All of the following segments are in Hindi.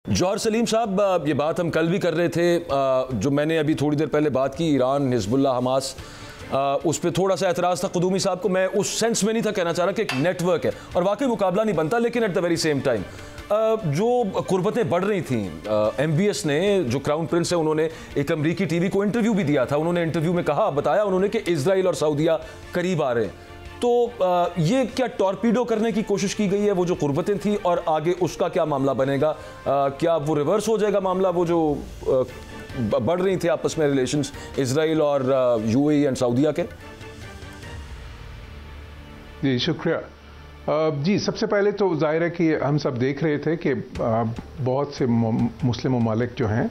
जौहर सलीम साहब, ये बात हम कल भी कर रहे थे, जो मैंने अभी थोड़ी देर पहले बात की ईरान, हिजबुल्लाह, हमास, उस पर थोड़ा सा एतराज़ था क़ुदूमी साहब को। मैं उस सेंस में नहीं था कहना चाह रहा कि एक नेटवर्क है और वाकई मुकाबला नहीं बनता, लेकिन at the very same time जो कुर्बतें बढ़ रही थी, MBS ने, जो क्राउन प्रिंस है, उन्होंने एक अमरीकी TV को इंटरव्यू भी दिया था। उन्होंने इंटरव्यू में बताया उन्होंने कि इजराइल और सऊदीया करीब आ रहे हैं। तो ये क्या टॉर्पीडो करने की कोशिश की गई है वो जो कुर्बतें थी, और आगे उसका क्या मामला बनेगा? क्या वो रिवर्स हो जाएगा मामला, वो जो बढ़ रही थे आपस में रिलेशंस इजराइल और UAE एंड सऊदीया के? जी शुक्रिया। जी, सबसे पहले तो जाहिर है कि हम सब देख रहे थे कि बहुत से मुस्लिम ममालिक जो हैं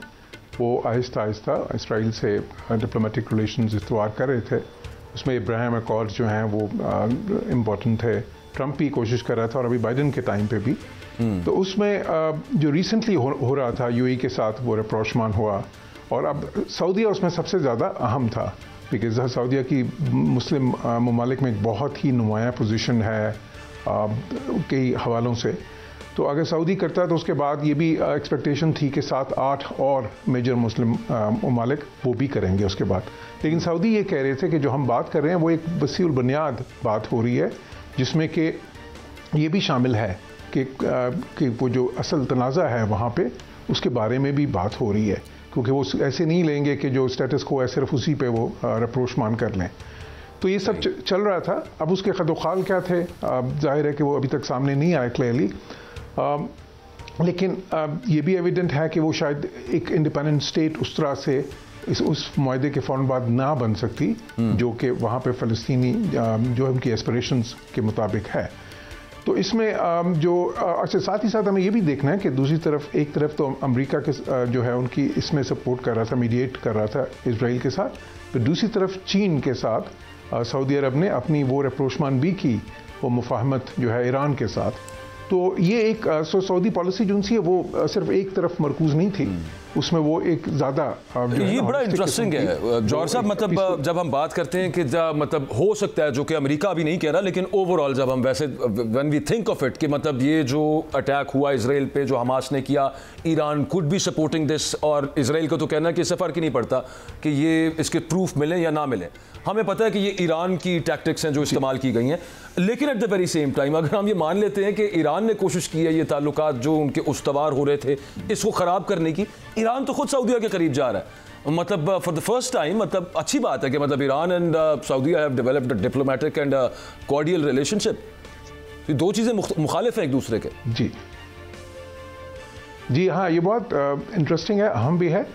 वो आहिस्ता आहिस्ता इसराइल से डिप्लोमेटिक रिलेशंस इस्तवार कर रहे थे। उसमें इब्राहिम अकॉर्ड जो हैं वो इम्पॉर्टेंट थे। ट्रंप भी कोशिश कर रहा था और अभी बाइडन के टाइम पे भी। तो उसमें जो रिसेंटली हो रहा था UAE के साथ, वो रप्रोचमान हुआ, और अब सऊदीया उसमें सबसे ज़्यादा अहम था, बिकॉज सऊदीया की मुस्लिम ममालिक में एक बहुत ही नुमाया पोजीशन है कई हवालों से। तो अगर सऊदी करता है तो उसके बाद ये भी एक्सपेक्टेशन थी कि 7-8 और मेजर मुस्लिम ममालिक वो भी करेंगे उसके बाद। लेकिन सऊदी ये कह रहे थे कि जो हम बात कर रहे हैं वो एक वसीउल बुनियाद बात हो रही है, जिसमें कि ये भी शामिल है कि वो जो असल तनाज़ा है वहाँ पे, उसके बारे में भी बात हो रही है, क्योंकि वो ऐसे नहीं लेंगे कि जो स्टेटस को है सिर्फ उसी पे वो रप्रोचमान कर लें। तो ये सब चल रहा था। अब उसके खदोखाल क्या थे, जाहिर है कि वो अभी तक सामने नहीं आए क्लियरली, लेकिन ये भी एविडेंट है कि वो शायद एक इंडिपेंडेंट स्टेट उस तरह से उस मुआहदे के फ़ौरन बाद ना बन सकती, जो कि वहाँ पे फ़लस्तीनी जो उनकी एस्पिरेशंस के मुताबिक है। तो इसमें अच्छा, साथ ही साथ हमें ये भी देखना है कि दूसरी तरफ, एक तरफ तो अमेरिका के जो है उनकी इसमें सपोर्ट कर रहा था, मीडिएट कर रहा था इजराइल के साथ, तो दूसरी तरफ चीन के साथ सऊदी अरब ने अपनी वो रप्रोचमान भी की, वो मुफाहमत जो है ईरान के साथ। तो ये एक सऊदी पॉलिसी जो है वो सिर्फ एक तरफ मरकूज नहीं थी, उसमें वो एक ज़्यादा ये बड़ा इंटरेस्टिंग है जौहर साहब। मतलब जब हम बात करते हैं कि मतलब हो सकता है, जो कि अमेरिका अभी नहीं कह रहा, लेकिन ओवरऑल जब हम वैसे when we think of it कि मतलब ये जो अटैक हुआ इसराइल पे, जो हमास ने किया, Iran could be supporting this, और इसराइल को तो कहना है कि इससे फ़र्क ही नहीं पड़ता कि ये इसके प्रूफ मिले या ना मिले। हमें पता है कि ये ईरान की टैक्टिक्स हैं जो इस्तेमाल की गई हैं, लेकिन at the very same time अगर हम ये मान लेते हैं कि ईरान ने कोशिश की है ये ताल्लुकात जो उनके उस्तवार हो रहे थे इसको ख़राब करने की, ईरान तो खुद सऊदीया के करीब जा रहा है। मतलब फॉर द फर्स्ट टाइम, मतलब अच्छी बात है कि मतलब ईरान एंड सऊदीया have developed a diplomatic and cordial relationship. ये दो चीज़ें मुखालिफ हैं एक दूसरे के। जी हाँ, ये बहुत इंटरेस्टिंग है, अहम भी है।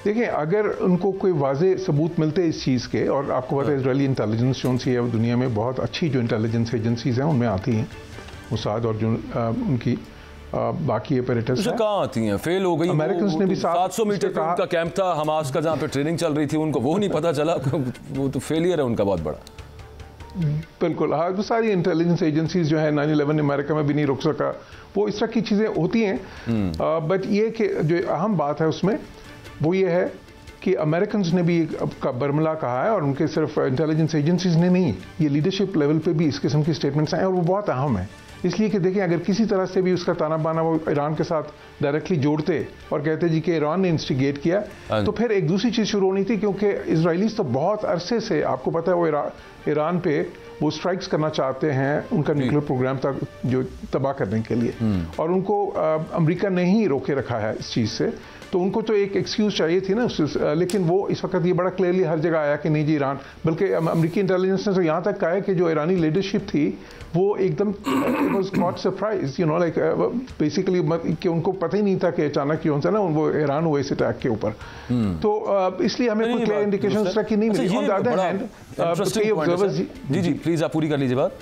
देखिए, अगर उनको कोई वाज़े सबूत मिलते इस चीज़ के, और आपको पता है इजरायली इंटेलिजेंस जो सी है वो दुनिया में बहुत अच्छी जो इंटेलिजेंस एजेंसीज हैं उनमें आती हैं, मोसाद और जो उनकी बाकी अपरेटस हैं। कहाँ आती हैं? फेल हो गई। अमेरिकन ने भी 700 मीटर का उनका कैंप था हमास का, जहाँ पे ट्रेनिंग चल रही थी, उनको वो नहीं पता चला। वो तो फेलियर है उनका बहुत बड़ा। बिल्कुल, हाँ, वो सारी इंटेलिजेंस एजेंसीज जो है, 9/11 अमेरिका में भी नहीं रुक सका, वो इस तरह की चीज़ें होती हैं। बट ये कि जो अहम बात है उसमें वो ये है कि अमेरिकन ने भी का बरमला कहा है, और उनके सिर्फ इंटेलिजेंस एजेंसीज ने नहीं, ये लीडरशिप लेवल पे भी इस किस्म की स्टेटमेंट्स हैं, और वो बहुत अहम है। इसलिए कि देखिए, अगर किसी तरह से भी उसका ताना बाना वो ईरान के साथ डायरेक्टली जोड़ते और कहते जी कि ईरान ने इंस्टिगेट किया, तो फिर एक दूसरी चीज़ शुरू होनी थी, क्योंकि इजराइलीज तो बहुत अरसे से, आपको पता है, वो ईरान पे वो स्ट्राइक्स करना चाहते हैं उनका न्यूक्लियर प्रोग्राम तक जो तबाह करने के लिए, और उनको अमेरिका ने ही रोके रखा है इस चीज़ से। तो उनको तो एक एक्सक्यूज़ चाहिए थी ना, लेकिन वो इस वक्त ये बड़ा क्लियरली हर जगह आया कि नहीं जी ईरान, बल्कि अमेरिकी इंटेलिजेंस ने तो यहाँ तक कहा है कि जो ईरानी लीडरशिप थी वो एकदम was not surprise, you know, like basically कि उनको पता ही नहीं था कि अचानक क्यों से ना वो ईरान हुए इस अटैक के ऊपर। तो इसलिए हमें कोई क्लियर इंडिकेशन इस तरह की नहीं मिली। ऑन द अदर हैंड, जी प्लीज़ आप पूरी कर लीजिए बात।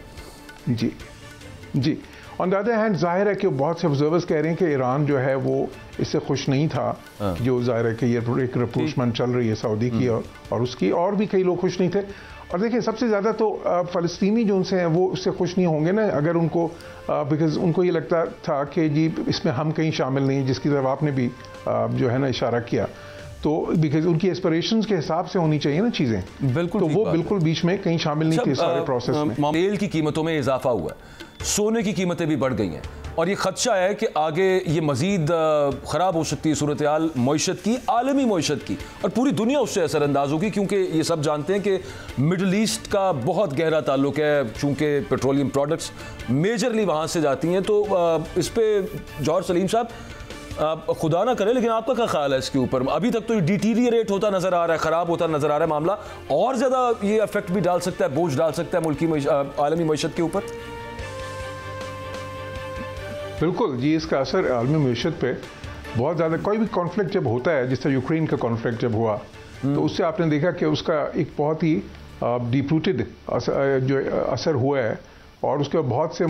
जी ऑन द अदर हैंड, जाहिर है कि बहुत से ऑब्जर्वर्स कह रहे हैं कि ईरान जो है वो इससे खुश नहीं था, जो जाहिर है कि ये एक रप्रोचमेंट चल रही है सऊदी की और उसकी, और भी कई लोग खुश नहीं थे। और देखिए, सबसे ज़्यादा तो फ़लस्तीनी जो उनसे हैं वो उससे खुश नहीं होंगे ना, अगर उनको बिकॉज उनको ये लगता था कि जी इसमें हम कहीं शामिल नहीं, जिसकी तरफ आपने भी जो है ना इशारा किया, तो बिकॉज उनकी एस्पिरेशंस के हिसाब से होनी चाहिए ना चीज़ें। बिल्कुल, तो वो बिल्कुल बीच में कहीं शामिल नहीं थी सारे प्रोसेस में। तेल की कीमतों में इजाफा हुआ, सोने की कीमतें भी बढ़ गई हैं, और ये खदशा है कि आगे ये मजीद ख़राब हो सकती है सूरत हाल मईशत की, आलमी मईशत की, और पूरी दुनिया उससे असरअंदाज होगी, क्योंकि ये सब जानते हैं कि मिडल ईस्ट का बहुत गहरा ताल्लुक है, चूँकि पेट्रोलियम प्रोडक्ट्स मेजरली वहाँ से जाती हैं। तो इस पर जौहर सलीम साहब, खुदा ना करे, लेकिन आपका क्या ख्याल है इसके ऊपर? अभी तक तो ये डिटीरियरेट होता नज़र आ रहा है, ख़राब होता नज़र आ रहा है मामला, और ज़्यादा ये इफेक्ट भी डाल सकता है, बोझ डाल सकता है मुल्की आलमी मईशत के ऊपर? बिल्कुल जी, इसका असर आलमी मईशत पे बहुत ज़्यादा। कोई भी कॉन्फ्लिक्ट जब होता है, जिस तरह यूक्रेन का कॉन्फ्लिक्ट जब हुआ, तो उससे आपने देखा कि उसका एक बहुत ही डीप रूटेड जो असर हुआ है, और उसके बहुत से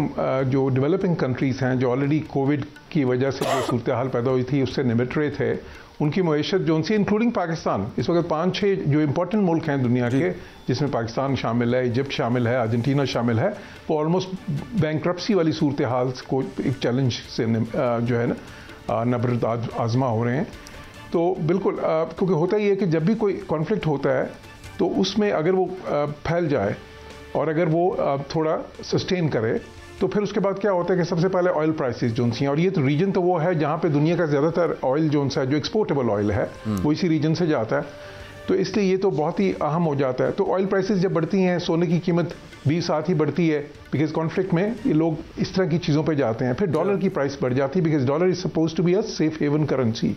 जो डेवलपिंग कंट्रीज़ हैं जो ऑलरेडी कोविड की वजह से जो सूरत हाल पैदा हुई थी उससे निपट रहे थे, उनकी मईशत जो उनसे, इंक्लूडिंग पाकिस्तान, इस वक्त 5-6 जो इंपॉर्टेंट मुल्क हैं दुनिया के, जिसमें पाकिस्तान शामिल है, इजिप्ट शामिल है, अर्जेंटीना शामिल है, वो ऑलमोस्ट बैंक्रप्सी वाली सूरत हाल को एक चैलेंज से जो है ना नबरद आजमा हो रहे हैं। तो बिल्कुल, क्योंकि होता ही है कि जब भी कोई कॉन्फ्लिक्ट होता है तो उसमें अगर वो फैल जाए और अगर वो थोड़ा सस्टेन करे, तो फिर उसके बाद क्या होता है कि सबसे पहले ऑयल प्राइसेस जो हैं, और ये तो रीजन तो वो है जहाँ पे दुनिया का ज़्यादातर ऑयल जो है, जो एक्सपोर्टेबल ऑयल है, वो इसी रीजन से जाता है, तो इसलिए ये तो बहुत ही अहम हो जाता है। तो ऑयल प्राइसेस जब बढ़ती हैं, सोने की कीमत भी साथ ही बढ़ती है, बिकॉज कॉन्फ्लिक्ट में ये लोग इस तरह की चीज़ों पे जाते हैं। फिर डॉलर की प्राइस बढ़ जाती है, because dollar is suppose to be a safe haven currency.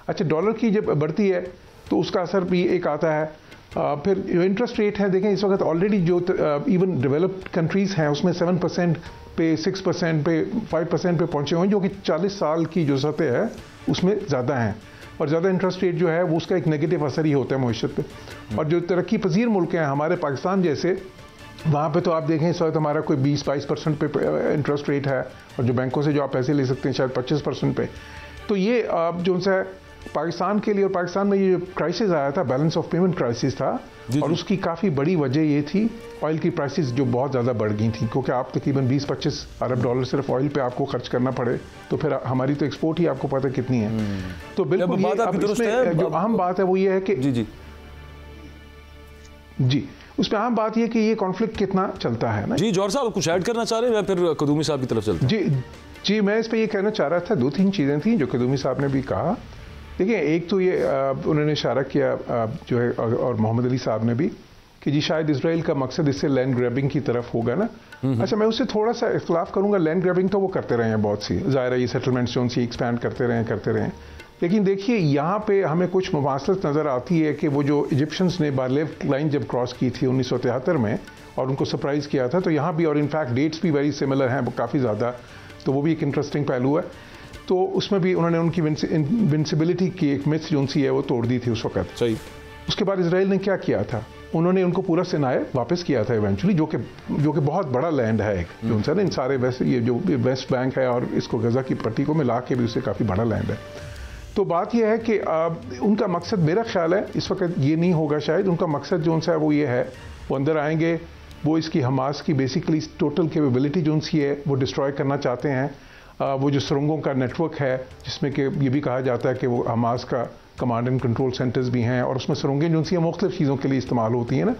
अच्छा, डॉलर की जब बढ़ती है तो उसका असर भी एक आता है। फिर जो इंटरेस्ट रेट है, देखें इस वक्त ऑलरेडी जो इवन डेवलप्ड कंट्रीज़ हैं उसमें 7% पे, 6% पे, 5% पे पहुँचे हुए हैं, जो कि 40 साल की जो सतह है उसमें ज़्यादा हैं, और ज़्यादा इंटरेस्ट रेट जो है वो उसका एक नेगेटिव असर ही होता है मईशत पे। और जो तरक्की पजीर मुल्क हैं हमारे पाकिस्तान जैसे, वहाँ पे तो आप देखें इस वक्त हमारा कोई 20-22% पे इंटरेस्ट रेट है, और जो बैंकों से जो आप पैसे ले सकते हैं शायद 25% पे। तो ये जो उनसे पाकिस्तान के लिए, और पाकिस्तान में ये जो क्राइसिस आया था, बैलेंस ऑफ पेमेंट क्राइसिस था, और उसकी काफ़ी बड़ी वजह ये थी ऑयल की प्राइसेस जो बहुत ज़्यादा बढ़ गई थी, क्योंकि आप तकरीबन 20-25 अरब डॉलर सिर्फ ऑयल पे आपको खर्च करना पड़े, तो फिर हमारी तो एक्सपोर्ट ही आपको पता कितनी है। तो बिल्कुल जो अहम बात है वो ये है कि जी उसमें अहम बात यह कि ये कॉन्फ्लिक्ट कितना चलता है ना। जी जौहर साहब कुछ ऐड करना चाह रहे हैं, फिर कदूमी साहब की तरफ चलते हैं। जी मैं इस पर ये कहना चाह रहा था, 2-3 चीज़ें थी जो कदूमी साहब ने भी कहा। देखिए, एक तो ये उन्होंने इशारा किया जो है, और मोहम्मद अली साहब ने भी, कि जी शायद इसराइल का मकसद इससे लैंड ग्रैबिंग की तरफ होगा ना। अच्छा, मैं उससे थोड़ा सा इख्तलाफ करूंगा। लैंड ग्रैबिंग तो वो करते रहे हैं बहुत सी, ज़ाहिर है ये सेटलमेंट्स जो सी एक्सपैंड करते रहे। लेकिन देखिए यहाँ पे हमें कुछ मुमासलत नज़र आती है कि वो जो इजिप्शियंस ने बारलेव लाइन जब क्रॉस की थी 1973 में, और उनको सरप्राइज़ किया था, तो यहाँ भी, और इनफैक्ट डेट्स भी वेरी सिमिलर हैं काफ़ी ज़्यादा, तो वो भी एक इंटरेस्टिंग पहलू है। तो उसमें भी उन्होंने उनकी इनविंसिबिलिटी की एक मिथ जो सी है वो तोड़ दी थी उस वक्त। सही। उसके बाद इजराइल ने क्या किया था, उन्होंने उनको पूरा सिनाए वापस किया था इवेंचुअली, जो कि बहुत बड़ा लैंड है एक, जो उनसे ना इन सारे ये जो वेस्ट बैंक है और इसको गजा की पट्टी को मिला के भी उससे काफ़ी बड़ा लैंड है। तो बात यह है कि उनका मकसद, मेरा ख्याल है इस वक्त ये नहीं होगा शायद, उनका मकसद जो उनसे है वो ये है, वो अंदर आएंगे, वो इसकी हमास की बेसिकली टोटल कैपेबिलिटी जो उनसी है वो डिस्ट्रॉय करना चाहते हैं। वो जो सुरंगों का नेटवर्क है, जिसमें कि ये भी कहा जाता है कि वो हमास का कमांड एंड कंट्रोल सेंटर्स भी हैं, और उसमें सुरंगें जो उनसी मुख्तलिफ चीज़ों के लिए इस्तेमाल होती हैं ना।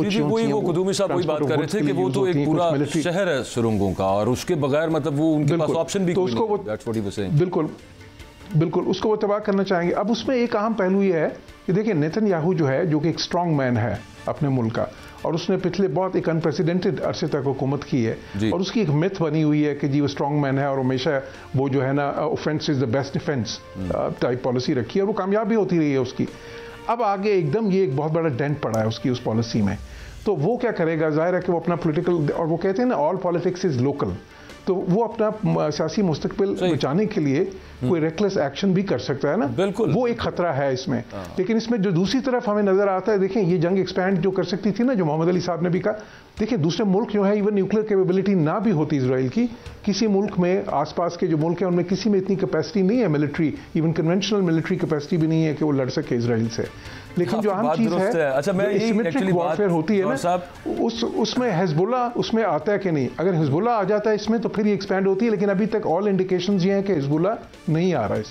जी वही वो कदूमी साहब वही बात कर रहे थे कि वो तो एक पूरा शहर है सुरंगों का, और उसके बगैर मतलब वो उनके पास ऑप्शन भी कोई नहीं है। बिल्कुल उसको वो तबाह करना चाहेंगे। अब उसमें एक अहम पहलू ये है कि देखिए, नेतन्याहू जो है, जो कि एक स्ट्रॉन्ग मैन है अपने मुल्क का, और उसने पिछले बहुत एक अनप्रेसिडेंटेड अरसे तक हुकूमत की है, और उसकी एक मिथ बनी हुई है कि जी वो स्ट्रॉन्ग मैन है और हमेशा वो जो है ना, offence is the best defence type policy रखी है, और वो कामयाब भी होती रही है उसकी। अब आगे एकदम ये एक बहुत बड़ा डेंट पड़ा है उसकी उस पॉलिसी में, तो वो क्या करेगा, जाहिर है कि वो अपना पॉलिटिकल, और वो कहते हैं ना ऑल पॉलिटिक्स इज लोकल, तो वो अपना सियासी मुस्तकबिल बचाने के लिए कोई रेकलेस एक्शन भी कर सकता है ना। बिल्कुल, वो एक खतरा है इसमें। लेकिन इसमें जो दूसरी तरफ हमें नजर आता है, देखें ये जंग एक्सपैंड जो कर सकती थी ना, जो मोहम्मद अली साहब ने भी कहा, देखिए दूसरे मुल्क जो है, इवन न्यूक्लियर कैपेबिलिटी ना भी होती इसराइल की, किसी मुल्क में, आसपास के जो मुल्क हैं उनमें किसी में इतनी कैपेसिटी नहीं है military, even conventional military capacity भी नहीं है कि वो लड़ सके इसराइल से। लेकिन जो अहम चीज़ है, अच्छा मैं सिमेट्रिक वॉरफेयर होती है ना, उसमें हिजबुल्ला उसमें आता है कि नहीं। अगर हिजबुल्ला आ जाता है इसमें तो फिर ये एक्सपैंड होती है, लेकिन अभी तक ऑल इंडिकेशंस ये हैं कि हिजबुल्ला नहीं आ रहा है।